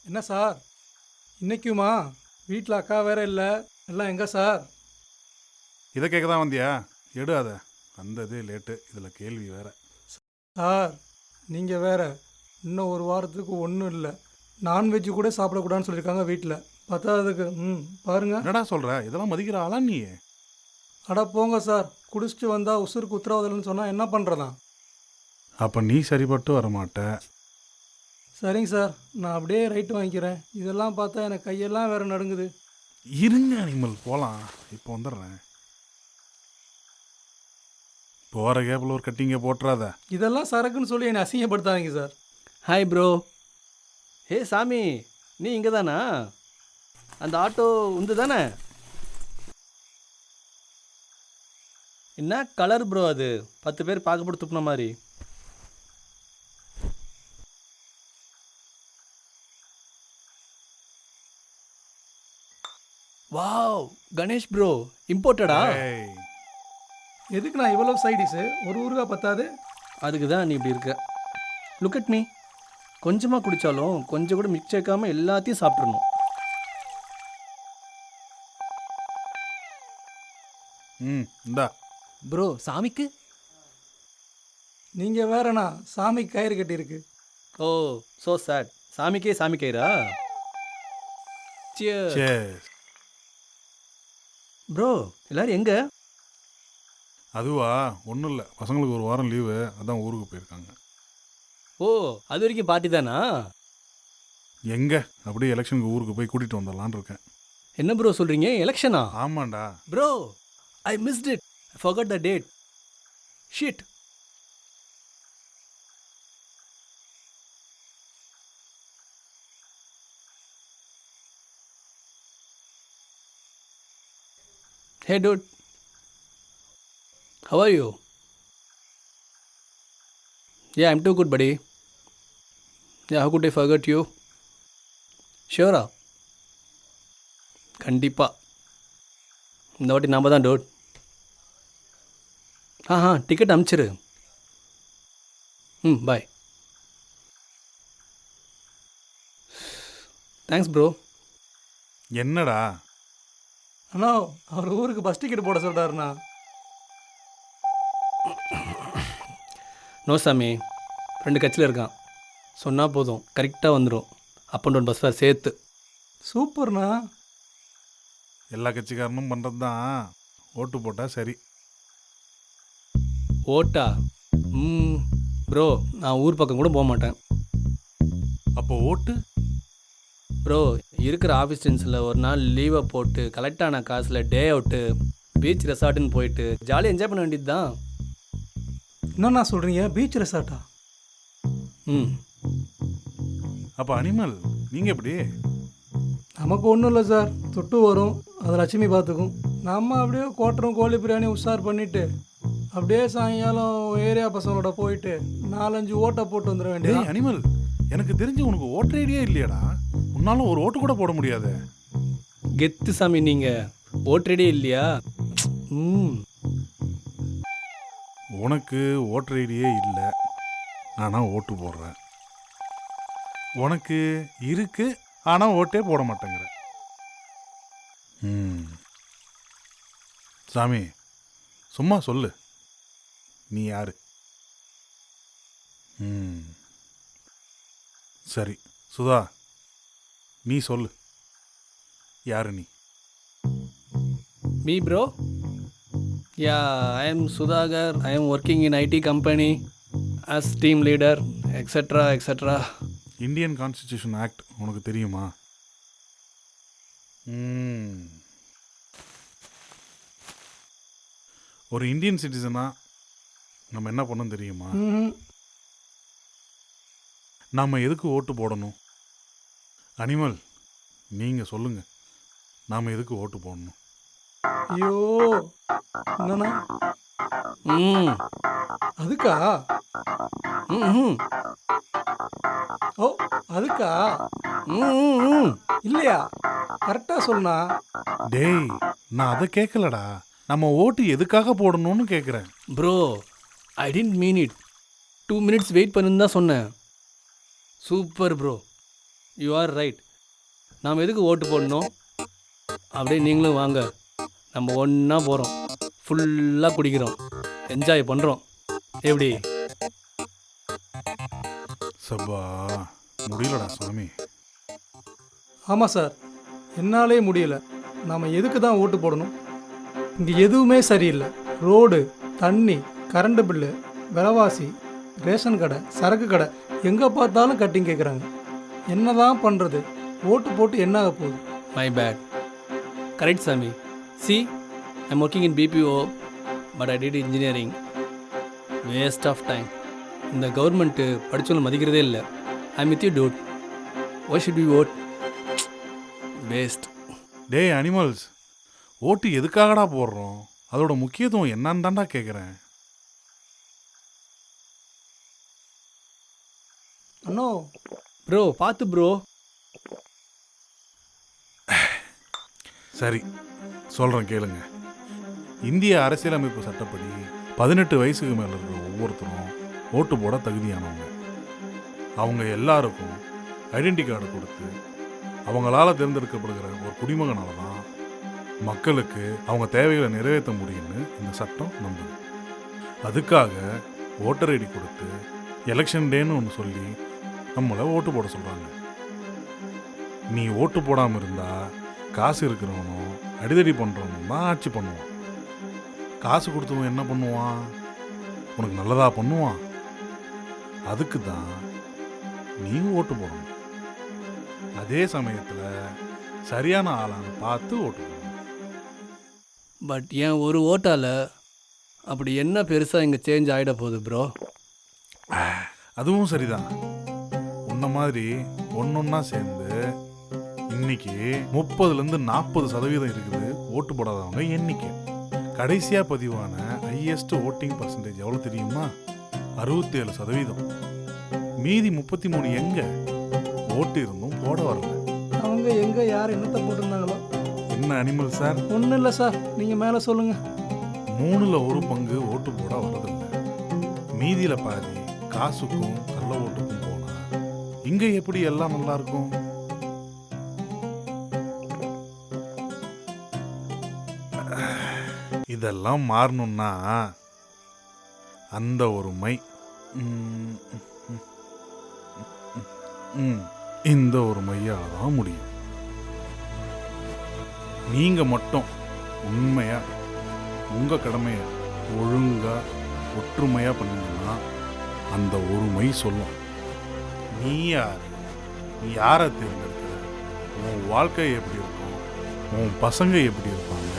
என்ன சார் இன்னைக்குமா? வீட்டில் அக்கா வேற இல்லை, எல்லாம் எங்கே சார்? இதை கேட்க தான் வந்தியா? எடு அதை. வந்தது லேட்டு, இதில் கேள்வி வேற. சார் நீங்கள் வேற, இன்னும் ஒரு வாரத்துக்கு ஒன்றும் இல்லை, நான்வெஜ்ஜு கூட சாப்பிடக்கூடாதுன்னு சொல்லியிருக்காங்க வீட்டில். பத்தாததுக்கு பாருங்க. என்னடா சொல்கிற? இதெல்லாம் மதிக்கிற ஆளா நீ? அட போங்க சார், குடிச்சிட்டு வந்தால் உசுருக்கு உத்தரவாதம்னு சொன்னால் என்ன பண்ணுறதா? அப்போ நீ சரிப்பட்டு வரமாட்ட. சரிங்க சார், நான் அப்படியே ரைட்டு வாங்கிக்கிறேன். இதெல்லாம் பார்த்தா எனக்கு கையெல்லாம் வேற நடுங்குது. இருங்க அனிமல், போகலாம். இப்போ வந்துடுறேன். போகிற கேப்பில் ஒரு கட்டிங்க போட்டுறாத. இதெல்லாம் சரக்குன்னு சொல்லி என்னை அசிங்கப்படுத்தாதீங்க சார். Hi bro. ஹே சாமி, நீ இங்கே தானா? அந்த ஆட்டோ உந்து தானே? என்ன கலர் ப்ரோ அது? 10 பேர் பார்க்கப்பட்டு துப்புன மாதிரி. வாவ், கணேஷ் ப்ரோ, இம்போர்ட்டடா? ஏய், எதுக்கு நான் இவ்வளோ சைடிஸு? ஒரு ஊருகா பத்தாது? அதுக்கு தான் நீ இப்படி இருக்க. Look at me. கொஞ்சமாக குடித்தாலும் கொஞ்சம் கூட மிக்ஸ் சேர்க்காம எல்லாத்தையும் சாப்பிட்றணும். இந்தா. ப்ரோ சாமிக்கு? நீங்கள் வேறண்ணா, சாமி கயிறு கட்டியிருக்கு. ஓ, ஸோ சேட். சாமிக்கே சாமி கயிறா? Cheers. Cheers. ப்ரோ, எல்லாரும் எங்கே? அதுவா? ஒன்றும் இல்லை, பசங்களுக்கு ஒரு வாரம் லீவு, அதான் ஊருக்கு போயிருக்காங்க. ஓ, அது வரைக்கும் பார்ட்டி தானா? எங்கே அப்படியே எலெக்ஷனுக்கு ஊருக்கு போய் கூட்டிகிட்டு வந்துடலான்னு இருக்கேன். என்ன ப்ரோ சொல்கிறீங்க? எலெக்ஷனா? ஆமாண்டா. Bro, I missed it. I forgot the date. Shit. Hey dude. How are you? Yeah, I'm too good, buddy. Yeah, how could I forget you? Sure. கண்டிப்பா இந்த வாட்டி நாம தான் டோட். டிக்கெட் அனுப்பிச்சிரு. பாய். Thanks bro. என்னடா? அண்ணா, அவர் ஊருக்கு bus ticket போட சொல்கிறாருண்ணா. நோ சாமி, ஃப்ரெண்டு கட்சியில் இருக்கான். சொன்னால் போதும், கரெக்டாக வந்துடும். Up and town bus fare சேர்த்து. சூப்பர்ண்ணா. எல்லா கட்சிக்காரனும் பண்ணுறது தான். ஓட்டு போட்டால் சரி. ஓட்டா? ப்ரோ, நான் ஊர் பக்கம் கூட போக மாட்டேன். அப்போ ஓட்டு? ப்ரோ, இருக்கிற ஆஃபீஸ் டென்ஸில் ஒரு நாள் லீவை போட்டு கலெக்டான காசில் டே அவுட்டு பீச் ரெசார்ட்டுன்னு போயிட்டு ஜாலியாக என்ஜாய் பண்ண வேண்டியது தான். என்னண்ணா சொல்கிறீங்க? பீச் ரெசார்ட்டா? அப்போ அனிமல், நீங்கள் எப்படி? நமக்கு ஒன்றும் இல்லை சார், தொட்டு வரும், அது லட்சுமி பார்த்துக்கும். நம்ம அப்படியே கோட்டரும் கோழி பிரியாணி உஷார் பண்ணிவிட்டு அப்படியே சாயங்காலம் ஏரியா பசங்களோட போயிட்டு 4-5 ஓட்டை போட்டு வந்துட வேண்டியது. டேய் அனிமல், எனக்கு தெரிஞ்சு உனக்கு ஓட்டர் ஐடியா இல்லையாடா? உன்னால ஒரு ஓட்டு கூட போட முடியாது. கெத்து சாமி, நீங்கள் ஓட்டுறதே இல்லையா? உனக்கு ஓட்டர் ஐடியே இல்லை, நானா ஓட்டு போடுறேன். உனக்கு இருக்கு, ஆனால் ஓட்டே போட மாட்டேங்கிற. சாமி, சும்மா சொல்லு, நீ யாரு? சரி சுதா, நீ சொல்லு, யாரு நீ? Me bro? Yeah, I am Sudhagar. I am working in IT company as team leader, etc. etc. Indian constitution act உனக்கு தெரியுமா? ஒரு இந்தியன் சிட்டிசனா நம்ம என்ன பண்ணணும் தெரியுமா? நாம் எதுக்கு ஓட்டு போடணும்? அனிமல், நீங்கள் சொல்லுங்கள், நாம் எதுக்கு ஓட்டு போடணும்? ஐயோ, என்னண்ணா அதுக்கா? ஓ, அதுக்கா? இல்லையா? கரெக்டாக சொல்லுண்ணா. டேய், நான் அதை கேட்கலடா, நம்ம ஓட்டு எதுக்காக போடணும்னு கேட்குறேன். Bro, I didn't mean it. 2 minutes wait பண்ணுன்னு தான் சொன்னேன். Super bro. You are right. நாம் எதுக்கு ஓட்டு போடணும்? அப்படியே நீங்களும் வாங்க, நம்ம ஒன்றா போகிறோம், ஃபுல்லாக குடிக்கிறோம், என்ஜாய் பண்ணுறோம். எப்படி? சப்பா முடியலடா சாமி. ஆமாம் சார், என்னாலே முடியல. நாம் எதுக்கு தான் ஓட்டு போடணும்? இங்கே எதுவுமே சரியில்லை. ரோடு, தண்ணி, கரண்ட் பில்லு, விலைவாசி, ரேஷன் கடை, சரக்கு கடை, எங்கே பார்த்தாலும் கட்டிங் கேட்குறாங்க. என்ன தான் பண்ணுறது? ஓட்டு போட்டு என்ன ஆக போகுது? My bad. கரெக்ட் சாமி. See, I'm working in BPO, but I did engineering. Waste of time. இந்த கவர்மெண்ட்டு படித்தவங்க மதிக்கிறதே இல்லை. I with you dude. Why should we vote? Waste. டேய் அனிமல்ஸ், ஓட்டு எதுக்காகடா போடுறோம்? அதோட முக்கியத்துவம் என்னன்னு தான்டா கேட்குறேன். அண்ணோ, ப்ரோ பார்த்து ப்ரோ. சரி சொல்கிறேன் கேளுங்க. இந்திய அரசியலமைப்பு சட்டப்படி 18 வயசுக்கு மேலே இருக்கிற ஒவ்வொருத்தரும் ஓட்டு போட தகுதியானவங்க. அவங்க எல்லாருக்கும் ஐடென்டி கார்டு கொடுத்து அவங்களால தேர்ந்தெடுக்கப்படுகிற ஒரு குடிமகனால தான் மக்களுக்கு அவங்க தேவைகளை நிறைவேற்ற முடியும்னு இந்த சட்டம் நம்புது. அதுக்காக ஓட்டர் ஐடி கொடுத்து எலெக்ஷன் டேன்னு ஒன்று சொல்லி நம்மளை ஓட்டு போட சொல்கிறாங்க. நீ ஓட்டு போடாமல் இருந்தால் காசு இருக்கிறவனும் அடிதடி பண்ணுறவனும் தான் ஆட்சி பண்ணுவான். காசு கொடுத்தவன் என்ன பண்ணுவான்? உனக்கு நல்லதா பண்ணுவான். அதுக்கு தான் நீ ஓட்டு போடணும். அதே சமயத்தில் சரியான ஆளான பார்த்து ஓட்டு போடணும். பட் ஏன் ஒரு ஓட்டால் அப்படி என்ன பெருசாக இங்கே சேஞ்ச் ஆகிட போகுது ப்ரோ? அதுவும் சரிதான். உன்ன மாதிரி ஒன்றொன்னா சேர்ந்து இன்னைக்கு 30லேருந்து 40% இருக்குது ஓட்டு போடாதவங்க எண்ணிக்கை. கடைசியாக பதிவான ஹையஸ்ட் ஓட்டிங் பர்சன்டேஜ் எவ்வளோ தெரியுமா? 67%. மீதி 33 எங்கே ஓட்டு இருந்தும் போட வரல. அவங்க எங்கே யார் என்னத்தை போட்டிருந்தாங்களோ? என்ன அனிமல் சார்? ஒன்றும் இல்லை சார், நீங்கள் மேலே சொல்லுங்கள். 3ல் 1 பங்கு ஓட்டு போட வரதில்லை. மீதியில் பாதி காசுக்கும் கள்ள ஓட்டுக்கும் போனா இங்கே எப்படி எல்லாம் நல்லா இருக்கும்? இதெல்லாம் மாறணும்னா அந்த ஒரு மை இந்த ஒரு மையால தான் முடியும். நீங்க மட்டும் உண்மையா உங்க கடமைய ஒழுங்கா ஒற்றுமையா பண்ணீங்கன்னா அந்த ஒரு மை சொல்லும். நீ யார், நீ யாரை தேர்ந்தெடுக்கிற, உன் வாழ்க்கை எப்படி இருக்கும், உன் பசங்க எப்படி இருப்பாங்க,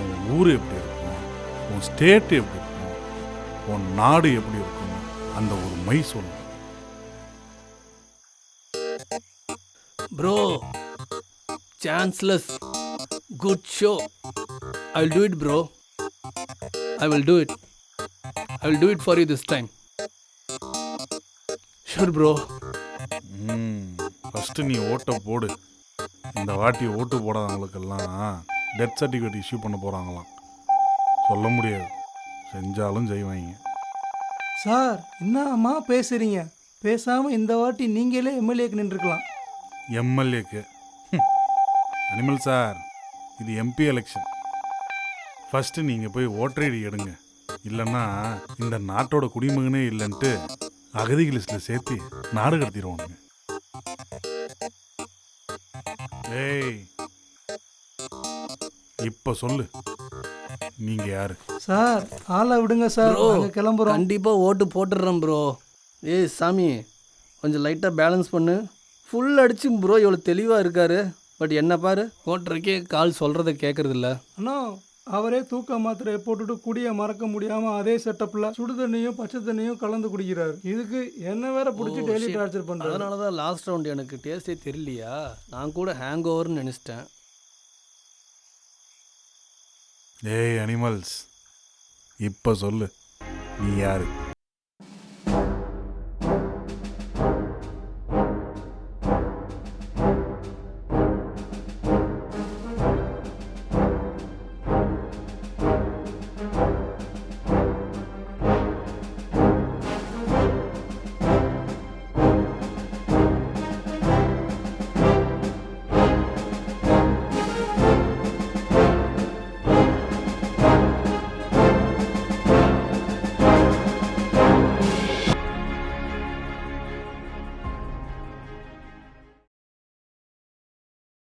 உன் ஊர் எப்படி இருக்கும், உன் ஸ்டேட் எப்படி இருக்கும், உன் நாடு எப்படி இருக்கும், அந்த ஒரு மை சொல்லும். Bro, chanceless. Good show. I will do it bro. I will do it. I will do it for you this time. Sure bro. First நீ ஓட்டை போடு. இந்த வாட்டி ஓட்டு போடாதவங்களுக்கெல்லாம் டெத் சர்டிஃபிகேட் இஷ்யூ பண்ண போகிறாங்களாம். சொல்ல முடியாது, செஞ்சாலும் செய்வாங்க. சார், என்னம்மா பேசுகிறீங்க? பேசாமல் இந்த வாட்டி நீங்களே எம்எல்ஏக்கு நின்றுருக்கலாம். எம்எல்ஏக்கு அனிமல் சார், இது எம்பி எலெக்ஷன். ஃபஸ்ட்டு நீங்கள் போய் ஓட்டர் ஐடி எடுங்க. இல்லைன்னா இந்த நாட்டோட குடிமகனே இல்லைன்ட்டு அகதி லிஸ்ட்டில் சேர்த்து நாடு கடத்திடுவானுங்க. ஏய், இப்போ சொல்லு, நீங்கள் யாரு? சார், ஆளை விடுங்க சார், ப்ரோ, நாங்கள் கிளம்புறோம். கண்டிப்பாக ஓட்டு போட்டுடுறேன் ப்ரோ. ஏய் சாமி, கொஞ்சம் லைட்டாக பேலன்ஸ் பண்ணு. ஃபுல் அடிச்சு ப்ரோ இவ்வளோ தெளிவாக இருக்காரு. பட் என்ன பாரு, ஓட்டுறக்கே கால் சொல்கிறத கேட்குறதில்ல. அண்ணா, அவரே தூக்க மாத்திரையை போட்டுட்டு குடியை மறக்க முடியாமல் அதே செட்டப்பில் சுடு தண்ணியும் பச்சை தண்ணியும் கலந்து குடிக்கிறாரு. இதுக்கு என்ன வேற பிடிச்சி டெய்லி டார்ச்சர் பண்ணுறாரு. அதனால தான் லாஸ்ட் ரவுண்ட் எனக்கு டேஸ்ட்டே தெரியலையா? நான் கூட ஹேங் ஓவர்னு நினச்சிட்டேன். ஏய் அனிமல்ஸ், இப்போ சொல்லு, நீ யாரு?